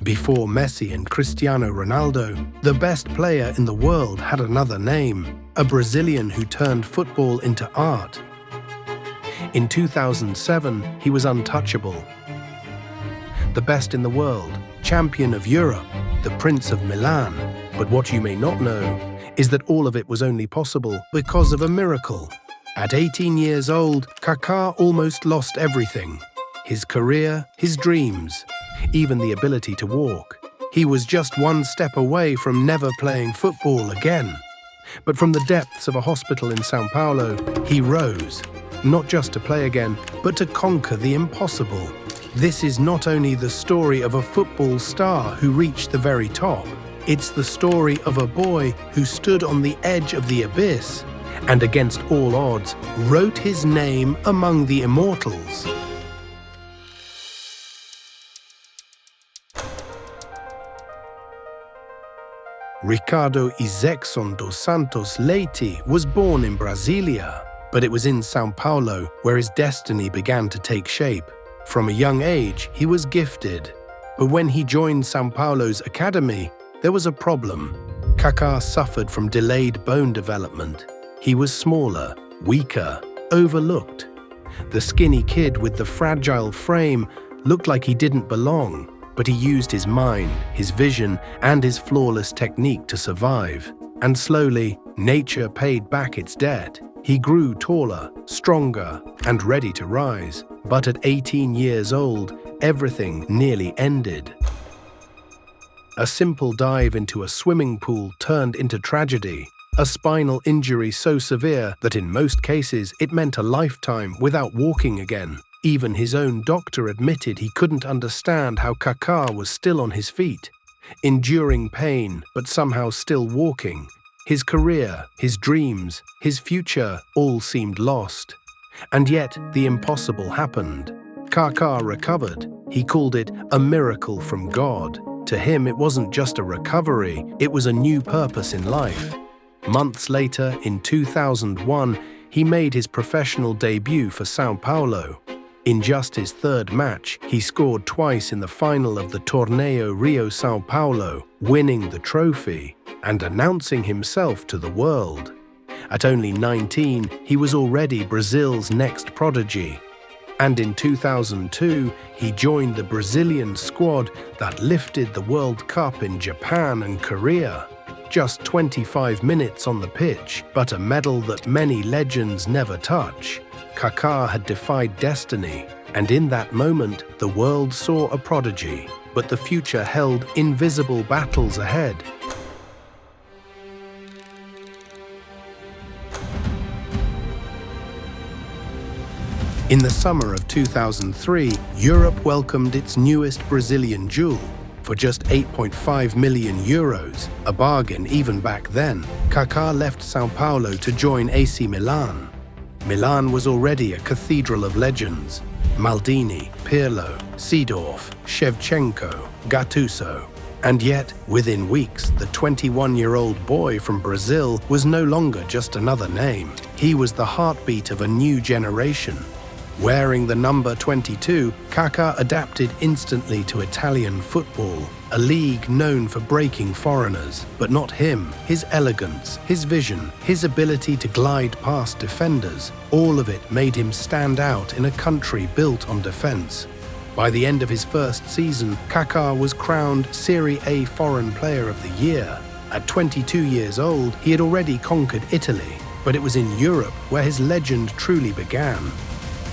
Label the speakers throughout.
Speaker 1: Before Messi and Cristiano Ronaldo, the best player in the world had another name, a Brazilian who turned football into art. In 2007, he was untouchable. The best in the world, champion of Europe, the Prince of Milan. But what you may not know is that all of it was only possible because of a miracle. At 18 years old, Kaká almost lost everything. His career, his dreams, even the ability to walk. He was just one step away from never playing football again. But from the depths of a hospital in São Paulo, he rose, not just to play again, but to conquer the impossible. This is not only the story of a football star who reached the very top, it's the story of a boy who stood on the edge of the abyss and against all odds wrote his name among the immortals. Ricardo Izexon dos Santos Leite was born in Brasília, but it was in São Paulo where his destiny began to take shape. From a young age, he was gifted, but when he joined São Paulo's academy, there was a problem. Kaká suffered from delayed bone development. He was smaller, weaker, overlooked. The skinny kid with the fragile frame looked like he didn't belong, but he used his mind, his vision, and his flawless technique to survive. And slowly, nature paid back its debt. He grew taller, stronger, and ready to rise. But at 18 years old, everything nearly ended. A simple dive into a swimming pool turned into tragedy. A spinal injury so severe that in most cases it meant a lifetime without walking again. Even his own doctor admitted he couldn't understand how Kaká was still on his feet, enduring pain but somehow still walking. His career, his dreams, his future all seemed lost. And yet the impossible happened. Kaká recovered. He called it a miracle from God. To him, it wasn't just a recovery, it was a new purpose in life. Months later, in 2001, he made his professional debut for São Paulo. In just his third match, he scored twice in the final of the Torneio Rio-São Paulo, winning the trophy and announcing himself to the world. At only 19, he was already Brazil's next prodigy. And in 2002, he joined the Brazilian squad that lifted the World Cup in Japan and Korea. Just 25 minutes on the pitch, but a medal that many legends never touch. Kaká had defied destiny, and in that moment, the world saw a prodigy. But the future held invisible battles ahead. In the summer of 2003, Europe welcomed its newest Brazilian jewel. For just 8.5 million euros, a bargain even back then, Kaká left São Paulo to join AC Milan. Milan was already a cathedral of legends. Maldini, Pirlo, Seedorf, Shevchenko, Gattuso. And yet, within weeks, the 21-year-old boy from Brazil was no longer just another name. He was the heartbeat of a new generation. Wearing the number 22, Kaká adapted instantly to Italian football, a league known for breaking foreigners. But not him. His elegance, his vision, his ability to glide past defenders, all of it made him stand out in a country built on defense. By the end of his first season, Kaká was crowned Serie A Foreign Player of the Year. At 22 years old, he had already conquered Italy, but it was in Europe where his legend truly began.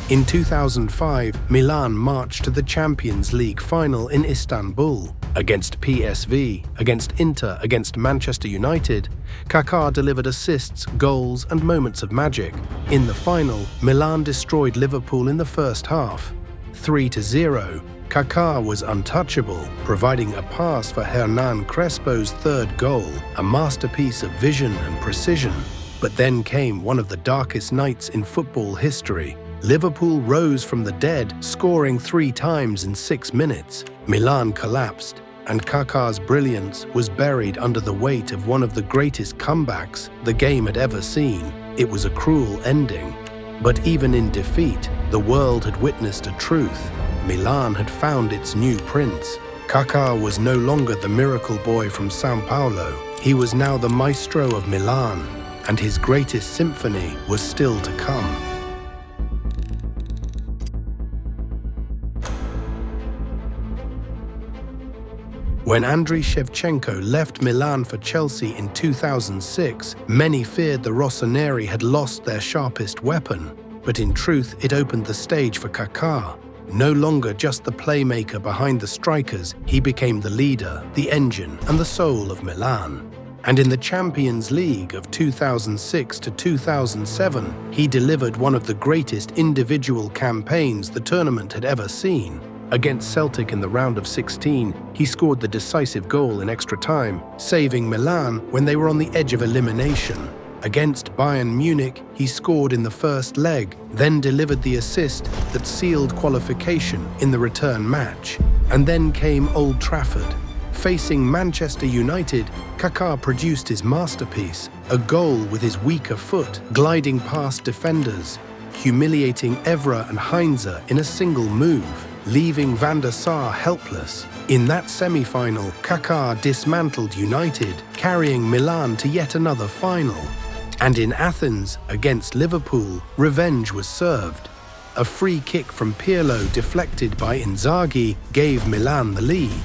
Speaker 1: In 2005, Milan marched to the Champions League final in Istanbul. Against PSV, against Inter, against Manchester United, Kaká delivered assists, goals, and moments of magic. In the final, Milan destroyed Liverpool in the first half. 3-0, Kaká was untouchable, providing a pass for Hernan Crespo's third goal, a masterpiece of vision and precision. But then came one of the darkest nights in football history. Liverpool rose from the dead, scoring 3 times in 6 minutes. Milan collapsed, and Kaká's brilliance was buried under the weight of one of the greatest comebacks the game had ever seen. It was a cruel ending. But even in defeat, the world had witnessed a truth. Milan had found its new prince. Kaká was no longer the miracle boy from São Paulo. He was now the Maestro of Milan, and his greatest symphony was still to come. When Andriy Shevchenko left Milan for Chelsea in 2006, many feared the Rossoneri had lost their sharpest weapon, but in truth it opened the stage for Kaká. No longer just the playmaker behind the strikers, he became the leader, the engine, and the soul of Milan. And in the Champions League of 2006 to 2007, he delivered one of the greatest individual campaigns the tournament had ever seen. Against Celtic in the round of 16, he scored the decisive goal in extra time, saving Milan when they were on the edge of elimination. Against Bayern Munich, he scored in the first leg, then delivered the assist that sealed qualification in the return match. And then came Old Trafford. Facing Manchester United, Kaká produced his masterpiece, a goal with his weaker foot, gliding past defenders, humiliating Evra and Heinze in a single move, leaving Van der Sar helpless. In that semi-final, Kaká dismantled United, carrying Milan to yet another final. And in Athens, against Liverpool, revenge was served. A free kick from Pirlo deflected by Inzaghi gave Milan the lead.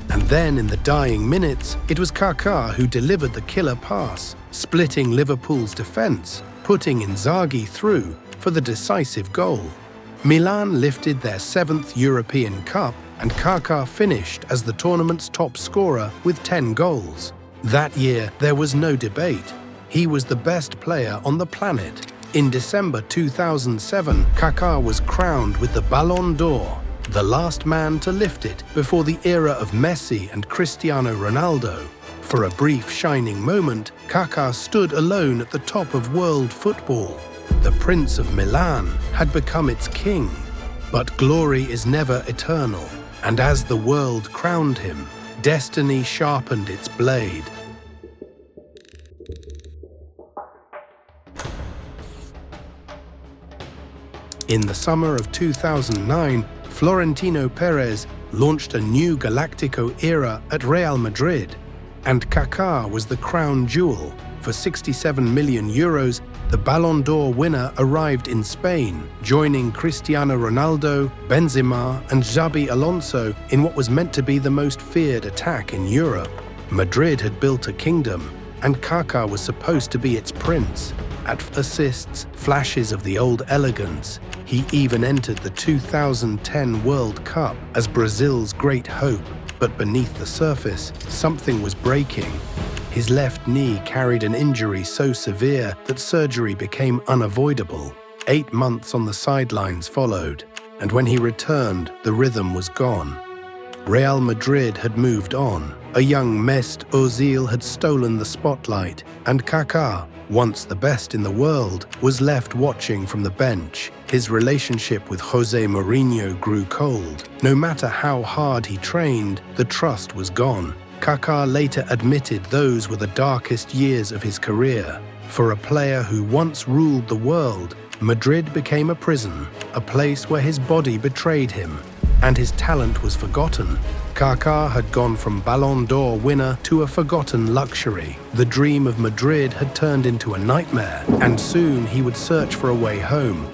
Speaker 1: And then in the dying minutes, it was Kaká who delivered the killer pass, splitting Liverpool's defence, putting Inzaghi through for the decisive goal. Milan lifted their 7th European Cup, and Kaká finished as the tournament's top scorer with 10 goals. That year, there was no debate. He was the best player on the planet. In December 2007, Kaká was crowned with the Ballon d'Or, the last man to lift it before the era of Messi and Cristiano Ronaldo. For a brief shining moment, Kaká stood alone at the top of world football. The Prince of Milan had become its king. But glory is never eternal, and as the world crowned him, destiny sharpened its blade. In the summer of 2009, Florentino Perez launched a new Galactico era at Real Madrid, and Kaká was the crown jewel. For 67 million euros, the Ballon d'Or winner arrived in Spain, joining Cristiano Ronaldo, Benzema, and Xabi Alonso in what was meant to be the most feared attack in Europe. Madrid had built a kingdom, and Kaká was supposed to be its prince. At assists, flashes of the old elegance, he even entered the 2010 World Cup as Brazil's great hope. But beneath the surface, something was breaking. His left knee carried an injury so severe that surgery became unavoidable. 8 months on the sidelines followed, and when he returned, the rhythm was gone. Real Madrid had moved on. A young Mesut Ozil had stolen the spotlight, and Kaká, once the best in the world, was left watching from the bench. His relationship with Jose Mourinho grew cold. No matter how hard he trained, the trust was gone. Kaká later admitted those were the darkest years of his career. For a player who once ruled the world, Madrid became a prison, a place where his body betrayed him, and his talent was forgotten. Kaká had gone from Ballon d'Or winner to a forgotten luxury. The dream of Madrid had turned into a nightmare, and soon he would search for a way home.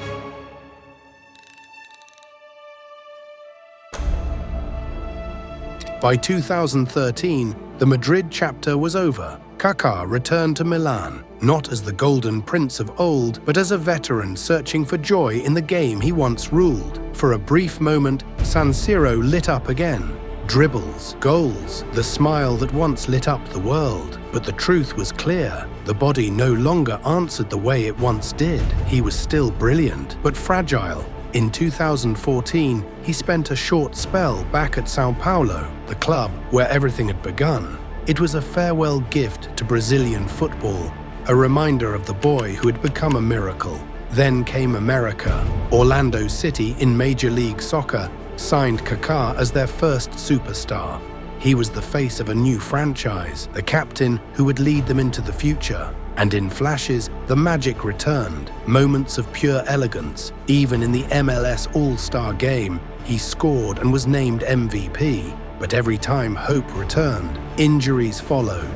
Speaker 1: By 2013, the Madrid chapter was over. Kaká returned to Milan, not as the golden prince of old, but as a veteran searching for joy in the game he once ruled. For a brief moment, San Siro lit up again. Dribbles, goals, the smile that once lit up the world. But the truth was clear. The body no longer answered the way it once did. He was still brilliant, but fragile. In 2014, he spent a short spell back at São Paulo, the club where everything had begun. It was a farewell gift to Brazilian football, a reminder of the boy who had become a miracle. Then came America. Orlando City in Major League Soccer signed Kaká as their first superstar. He was the face of a new franchise, the captain who would lead them into the future. And in flashes, the magic returned, moments of pure elegance. Even in the MLS All-Star game, he scored and was named MVP. But every time hope returned, injuries followed.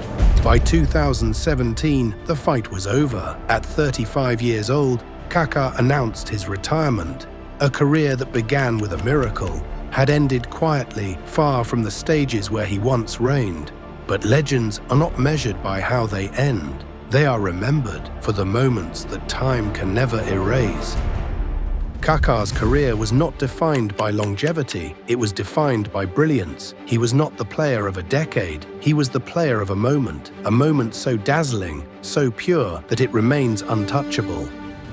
Speaker 1: By 2017, the fight was over. At 35 years old, Kaká announced his retirement. A career that began with a miracle had ended quietly, far from the stages where he once reigned. But legends are not measured by how they end. They are remembered for the moments that time can never erase. Kaká's career was not defined by longevity, it was defined by brilliance. He was not the player of a decade, he was the player of a moment so dazzling, so pure that it remains untouchable.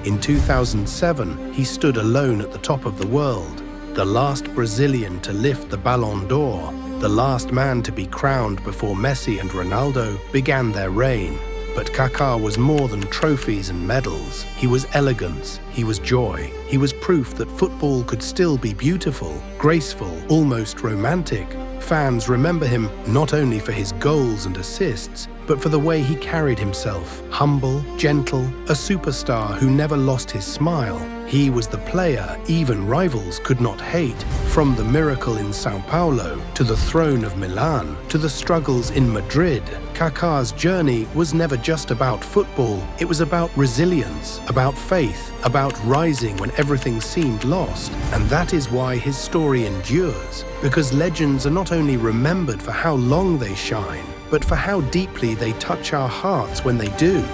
Speaker 1: In 2007, he stood alone at the top of the world, the last Brazilian to lift the Ballon d'Or, the last man to be crowned before Messi and Ronaldo began their reign. But Kaká was more than trophies and medals. He was elegance, he was joy, he was proof that football could still be beautiful, graceful, almost romantic. Fans remember him not only for his goals and assists, but for the way he carried himself, humble, gentle, a superstar who never lost his smile. He was the player even rivals could not hate. From the miracle in Sao Paulo, to the throne of Milan, to the struggles in Madrid, Kaká's journey was never just about football. It was about resilience, about faith, about rising when everything seemed lost. And that is why his story endures, because legends are not only remembered for how long they shine, but for how deeply they touch our hearts when they do.